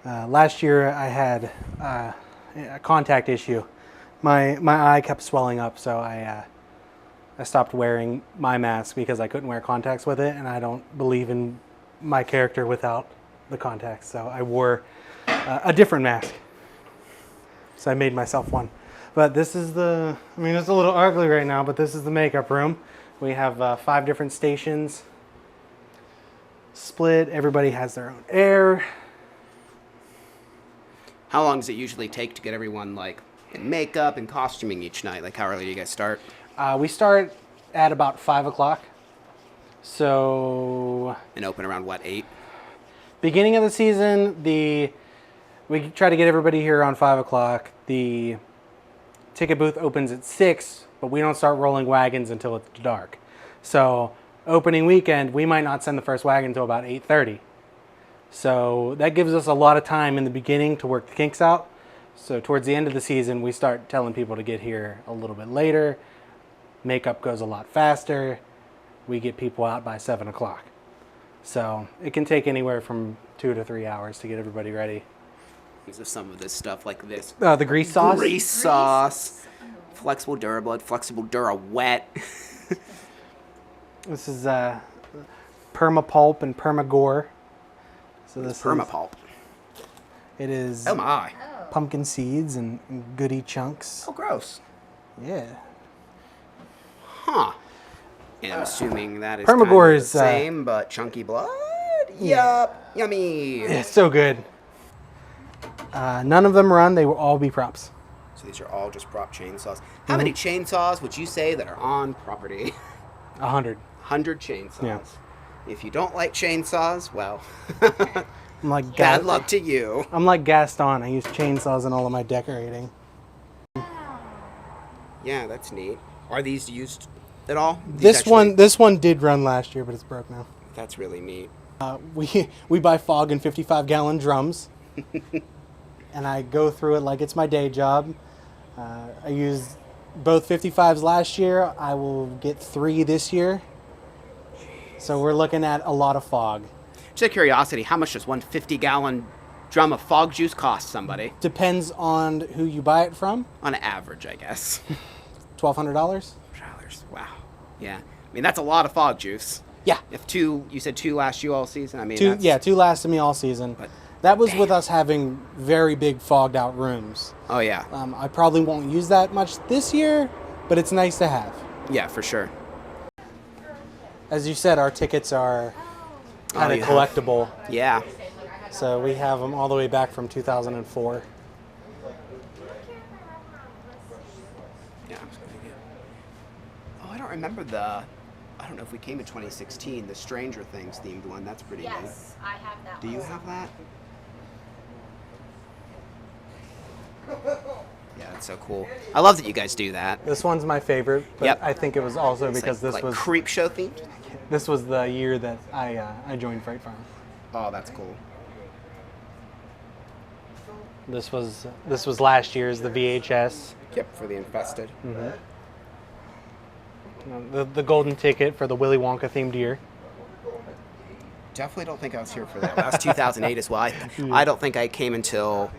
S3: Last year I had a contact issue. My eye kept swelling up, so I stopped wearing my mask because I couldn't wear contacts with it, and I don't believe in my character without the contacts. So I wore a different mask. So I made myself one. But this is it's a little ugly right now, but this is the makeup room. We have 5 different stations split. Everybody has their own air.
S1: How long does it usually take to get everyone in makeup and costuming each night? How early do you guys start?
S3: We start at about 5 o'clock. So
S1: And open around what, 8?
S3: beginning of the season, we try to get everybody here around 5 o'clock. The ticket booth opens at 6, but we don't start rolling wagons until it's dark. So opening weekend, we might not send the first wagon until about 8:30. So that gives us a lot of time in the beginning to work the kinks out. So towards the end of the season, we start telling people to get here a little bit later. Makeup goes a lot faster. We get people out by 7 o'clock. So it can take anywhere from 2 to 3 hours to get everybody ready.
S1: These are some of this stuff like this.
S3: The grease sauce.
S1: Grease sauce. Flexible Durablood, flexible Dura Wet.
S3: This is Permapulp and Permagore. So this
S1: Permapulp.
S3: It is
S1: Oh my.
S3: pumpkin seeds and goody chunks.
S1: Oh, gross.
S3: Yeah.
S1: Huh. And I'm assuming that is
S3: Permagore
S1: kind of
S3: is,
S1: the same, but chunky blood? Yup. Yummy.
S3: It's so good. None of them run. They will all be props.
S1: So these are all just prop chainsaws. How many chainsaws would you say that are on property?
S3: 100.
S1: 100 chainsaws.
S3: Yeah.
S1: If you don't like chainsaws, well,
S3: I'm like
S1: bad luck to you.
S3: I'm like Gaston. I use chainsaws in all of my decorating.
S1: Yeah, that's neat. Are these used at all? These
S3: This one did run last year, but it's broke now.
S1: That's really neat.
S3: We buy fog in 55-gallon drums, and I go through it like it's my day job. I used both 55s last year. I will get 3 this year. So we're looking at a lot of fog.
S1: Just out of curiosity, how much does one 50-gallon drum of fog juice cost somebody?
S3: Depends on who you buy it from.
S1: On average, I guess.
S3: $1,200.
S1: Wow. Yeah. I mean, that's a lot of fog juice.
S3: Yeah.
S1: If you said 2 last you all season. I mean,
S3: 2 lasted me all season.
S1: But
S3: that was with us having very big fogged out rooms.
S1: Oh, yeah.
S3: I probably won't use that much this year, but it's nice to have.
S1: Yeah, for sure.
S3: As you said, our tickets are kind of
S1: you have-
S3: collectible.
S1: Yeah.
S3: So we have them all the way back from 2004.
S1: Yeah. Oh, I don't remember I don't know if we came in 2016, the Stranger Things themed one. That's pretty neat.
S2: Yes, I have that.
S1: Do you have that? Yeah, that's so cool. I love that you guys do that.
S3: This one's my favorite, but
S1: Yep.
S3: I think it was also
S1: It's
S3: because
S1: like creep show themed.
S3: this was the year that I joined Fright Farm.
S1: Oh, that's cool.
S3: This was last year's, the VHS.
S1: Yep, for the infested.
S3: The golden ticket for the Willy Wonka themed year.
S1: Definitely don't think I was here for that. That was 2008 as well. I don't think I came until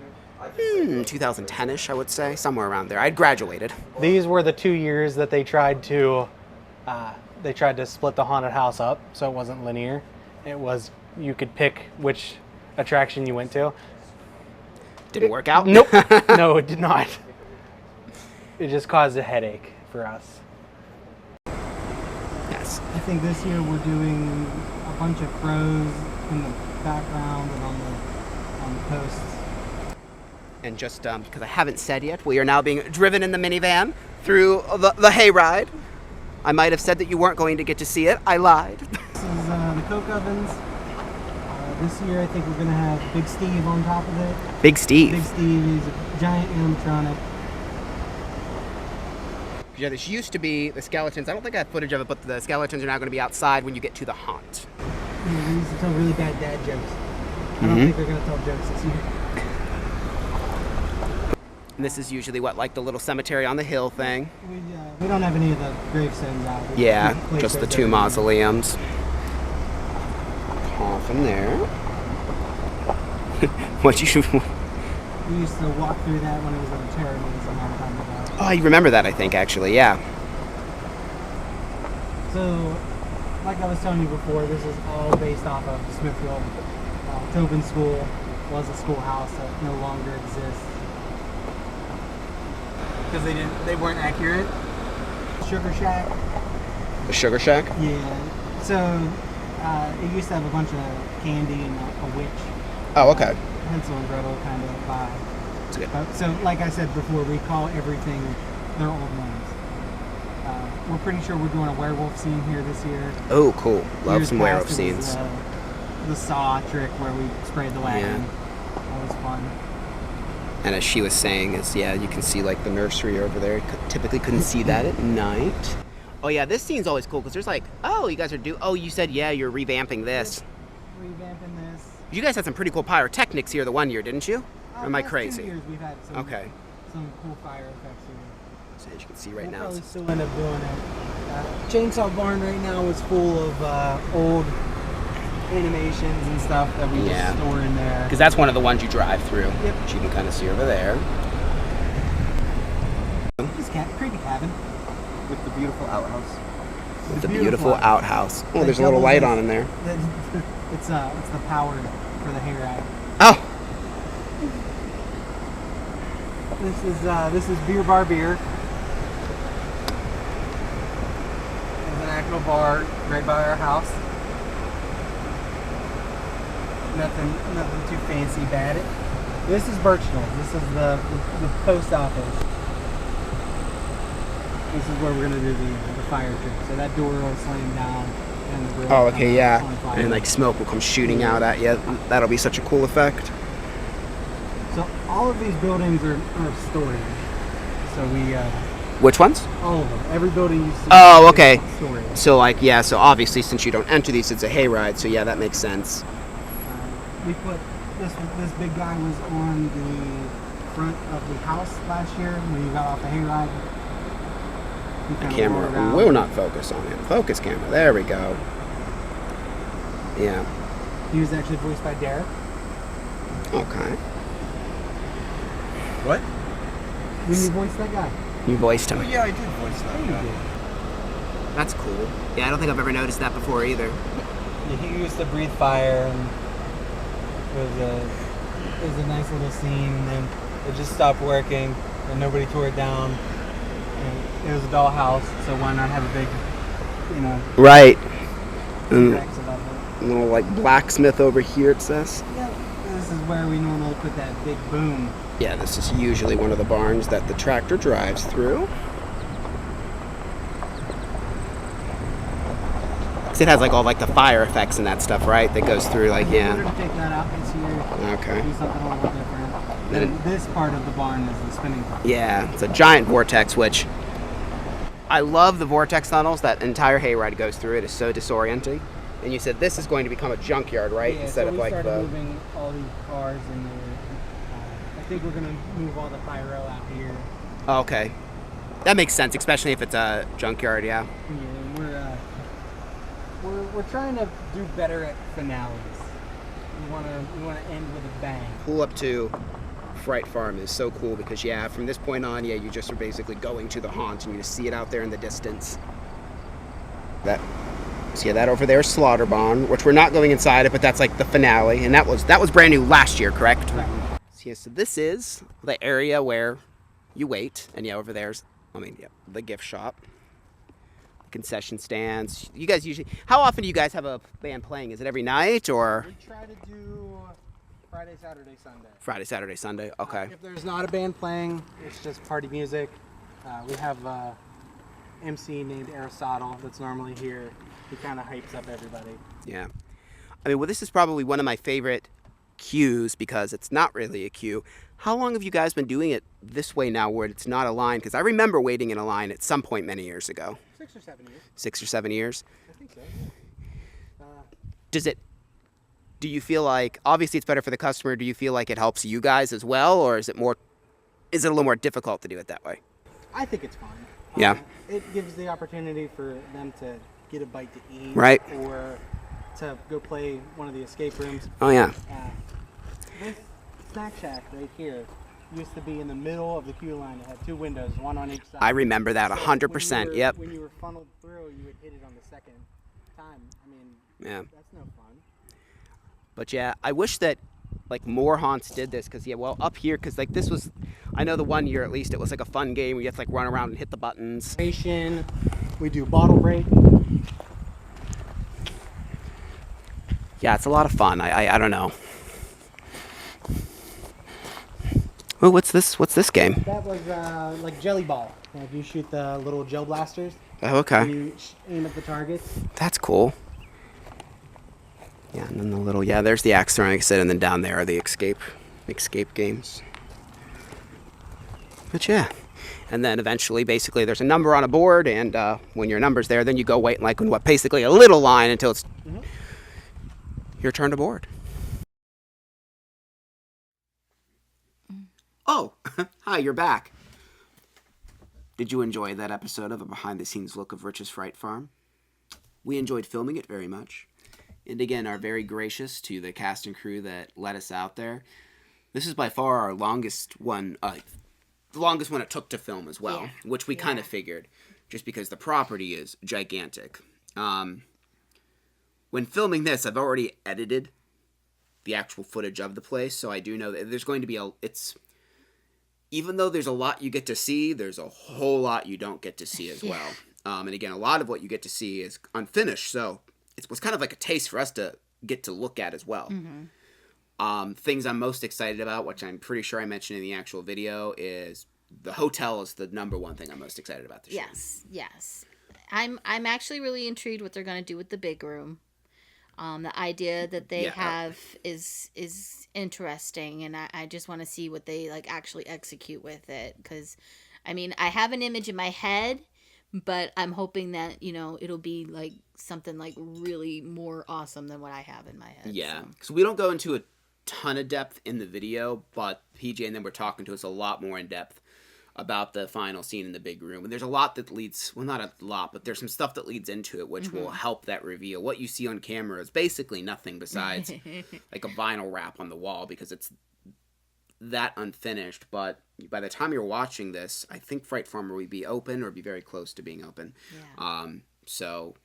S1: 2010-ish, I would say, somewhere around there. I'd graduated.
S3: These were the 2 years that they tried to split the haunted house up, so it wasn't linear. It was you could pick which attraction you went to.
S1: Didn't work out?
S3: Nope. No, it did not. It just caused a headache for us.
S1: Yes.
S3: I think this year we're doing a bunch of crows in the background and on the posts.
S1: And just because I haven't said yet, we are now being driven in the minivan through the hayride. I might have said that you weren't going to get to see it. I lied.
S3: This is the Coke ovens. This year I think we're going to have Big Steve on top of it.
S1: Big Steve.
S3: Big Steve is a giant animatronic.
S1: Yeah, this used to be the skeletons. I don't think I have footage of it, but the skeletons are now going to be outside when you get to the haunt.
S3: Yeah, we used to tell really bad dad jokes. I don't think they're going to tell jokes this year.
S1: And this is usually what, like the little cemetery on the hill thing?
S3: We don't have any of the gravestones out.
S1: Yeah, just the 2 mausoleums. Coffin there. What you?
S3: We used to walk through that when it was a terror maze a long time ago.
S1: Oh, you remember that? I think actually, yeah.
S3: So, like I was telling you before, this is all based off of Smithfield. Tobin School was a schoolhouse that no longer exists because they weren't accurate. Sugar Shack.
S1: The Sugar Shack.
S3: Yeah. So it used to have a bunch of candy and a witch.
S1: Oh, okay.
S3: Hansel and Gretel kind of vibe.
S1: That's good.
S3: So, like I said before, we call everything their old names. we're pretty sure we're doing a werewolf scene here this year.
S1: Oh, cool. Love
S3: Years
S1: some werewolf
S3: past, it was,
S1: scenes.
S3: The saw trick where we sprayed the wagon. That was fun.
S1: And as she was saying, you can see like the nursery over there. Typically couldn't see that at night. Oh yeah, this scene's always cool because there's like, oh, you guys are you said, yeah, you're revamping this.
S3: Revamping this.
S1: You guys had some pretty cool pyrotechnics here the one year, didn't you? Or am I crazy?
S3: 2 years we've had some cool fire effects here.
S1: So as you can see right
S3: We'll
S1: now.
S3: probably still end up doing it. Chainsaw Barn right now is full of old animations and stuff that we just store in there.
S1: Because that's one of the ones you drive through.
S3: Yep.
S1: Which you can kind of see over there.
S3: This creepy cabin.
S4: With the beautiful outhouse.
S1: With the beautiful outhouse. Oh, there's a little light on in there.
S3: It's the power for the hayride.
S1: Oh!
S3: This is Beer Bar Beer. There's an actual bar right by our house. Nothing too fancy about it. This is Birchnell. This is the post office. This is where we're gonna do the fire trick. So that door will slam down and the grill will come on fire.
S1: And like smoke will come shooting out at you. That'll be such a cool effect.
S3: So all of these buildings are storage. So we
S1: Which ones?
S3: all of them. Every building you see.
S1: Oh,
S3: is
S1: okay.
S3: Storage.
S1: So like, yeah, so obviously since you don't enter these, it's a hayride. So yeah, that makes sense.
S3: We put this big guy was on the front of the house last year when you got off the hayride.
S1: The camera will not focus on him. Focus camera. There we go. Yeah.
S3: He was actually voiced by Derek.
S1: Okay.
S4: What?
S3: When you voiced that guy.
S1: You voiced him.
S4: Oh yeah, I did voice that
S3: You
S4: guy.
S3: did.
S1: That's cool. Yeah, I don't think I've ever noticed that before either.
S3: Yeah, he used to breathe fire, and it was a nice little scene. And then it just stopped working, and nobody tore it down. And it was a dollhouse, so why not have a big,
S1: Right.
S3: T-Rex above
S1: A little like blacksmith over here, it says.
S3: it? Yeah, this is where we normally put that big boom.
S1: Yeah, this is usually one of the barns that the tractor drives through. 'Cause it has like all like the fire effects and that stuff, right? That goes through like,
S3: We're
S1: yeah.
S3: gonna take that out this year.
S1: Okay.
S3: Do something a little different.
S1: Then-
S3: And this part of the barn is the spinning part.
S1: Yeah, it's a giant vortex, which I love the vortex tunnels. That entire hayride goes through. It is so disorienting. And you said this is going to become a junkyard, right?
S3: Yeah,
S1: Instead
S3: so
S1: of
S3: we
S1: like
S3: started
S1: the.
S3: moving all these cars and I think we're gonna move all the pyro out here.
S1: Oh, okay. That makes sense, especially if it's a junkyard, yeah.
S3: Yeah, we're trying to do better at finales. We wanna end with a bang.
S1: Pull up to Fright Farm is so cool because, yeah, from this point on, yeah, you just are basically going to the haunt and you just see it out there in the distance. So yeah, that over there is Slaughter Barn, which we're not going inside it, but that's like the finale, and that was brand new last year, correct?
S3: Right.
S1: So, yeah, so this is the area where you wait, and yeah, over there's, the gift shop, concession stands. You guys usually, how often do you guys have a band playing? Is it every night or?
S3: We try to do Friday, Saturday, Sunday.
S1: Friday, Saturday, Sunday. Okay.
S3: If there's not a band playing, it's just party music. We have MC named Aristotle that's normally here. He kind of hypes up everybody.
S1: Yeah. Well, this is probably one of my favorite queues because it's not really a queue. How long have you guys been doing it this way now where it's not a line? Because I remember waiting in a line at some point many years ago.
S3: 6 or 7 years.
S1: 6 or 7 years?
S3: I think so.
S1: Do you feel like, obviously it's better for the customer, do you feel like it helps you guys as well, or is it a little more difficult to do it that way?
S3: I think it's fun.
S1: Yeah.
S3: It gives the opportunity for them to get a bite to eat.
S1: Right.
S3: Or to go play one of the escape rooms.
S1: Oh, yeah.
S3: This snack shack right here used to be in the middle of the queue line. It had 2 windows, one on each side.
S1: I remember that 100%, yep.
S3: When you were funneled through, you would hit it on the second time.
S1: Yeah.
S3: That's no fun.
S1: But yeah, I wish that like more haunts did this because up here, because like this was, I know the one year at least it was like a fun game where you have to like run around and hit the buttons.
S3: We do bottle break.
S1: Yeah, it's a lot of fun. I don't know. Oh, what's this game?
S3: That was like jelly ball. If you shoot the little gel blasters,
S1: Oh, okay.
S3: You aim at the target.
S1: That's cool. Yeah, and then the little, there's the axe throwing, like I said, and then down there are the escape games. But yeah. And then eventually, basically, there's a number on a board, and when your number's there, then you go wait in basically a little line until it's your turn to board. Oh, hi, you're back. Did you enjoy that episode of a behind-the-scenes look of Riches Fright Farm? We enjoyed filming it very much. And again, are very gracious to the cast and crew that let us out there. This is by far our longest one, the longest one it took to film as well, which we kind of figured, just because the property is gigantic. When filming this, I've already edited the actual footage of the place, so I do know that there's going to be even though there's a lot you get to see, there's a whole lot you don't get to see as well. And again, a lot of what you get to see is unfinished, so it was kind of like a taste for us to get to look at as well. Things I'm most excited about, which I'm pretty sure I mentioned in the actual video, is the hotel is the number one thing I'm most excited about this year.
S2: Yes. I'm actually really intrigued what they're going to do with the big room. The idea that they have is interesting, and I just want to see what they actually execute with it. Because, I mean, I have an image in my head, but I'm hoping that it'll be something really more awesome than what I have in my head.
S1: Yeah, because we don't go into a ton of depth in the video, but PJ and them were talking to us a lot more in depth about the final scene in the big room. And there's a lot that leads, well, not a lot, but there's some stuff that leads into it, which will help that reveal. What you see on camera is basically nothing besides a vinyl wrap on the wall, because it's that unfinished. But by the time you're watching this, I think Fright Farm will be open or be very close to being open. So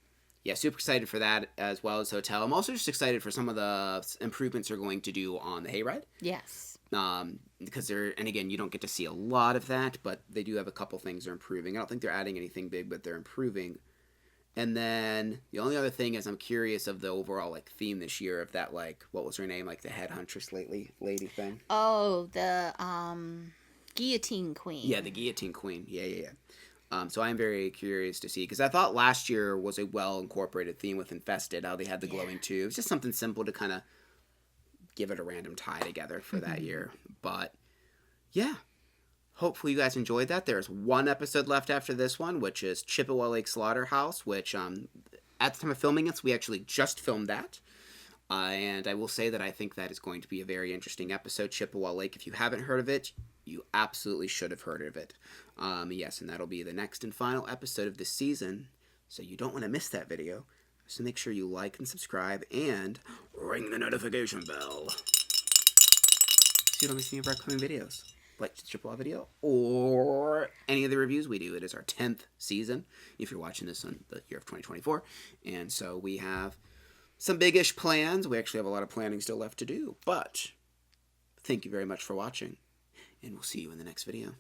S1: yeah, super excited for that, as well as hotel. I'm also just excited for some of the improvements they're going to do on the Hayride.
S2: Yes.
S1: Because and again, you don't get to see a lot of that, but they do have a couple things they're improving. I don't think they're adding anything big, but they're improving. And then the only other thing is I'm curious of the overall theme this year of that what was her name, the head huntress lady thing.
S2: Oh, the guillotine queen.
S1: Yeah, the guillotine queen. Yeah. So I'm very curious to see, because I thought last year was a well incorporated theme with Infested, how they had the glowing tubes. Just something simple to kind of give it a random tie together for that year. But yeah, hopefully you guys enjoyed that. There's one episode left after this one, which is Chippewa Lake Slaughterhouse, which at the time of filming it, we actually just filmed that. And I will say that I think that is going to be a very interesting episode. Chippewa Lake, if you haven't heard of it, you absolutely should have heard of it. Yes, and that'll be the next and final episode of this season, so you don't want to miss that video. So make sure you like and subscribe and ring the notification bell so you don't miss any of our upcoming videos, like the Chippewa video or any of the reviews we do. It is our 10th season, if you're watching this in the year of 2024, and so we have some big-ish plans. We actually have a lot of planning still left to do, but thank you very much for watching, and we'll see you in the next video.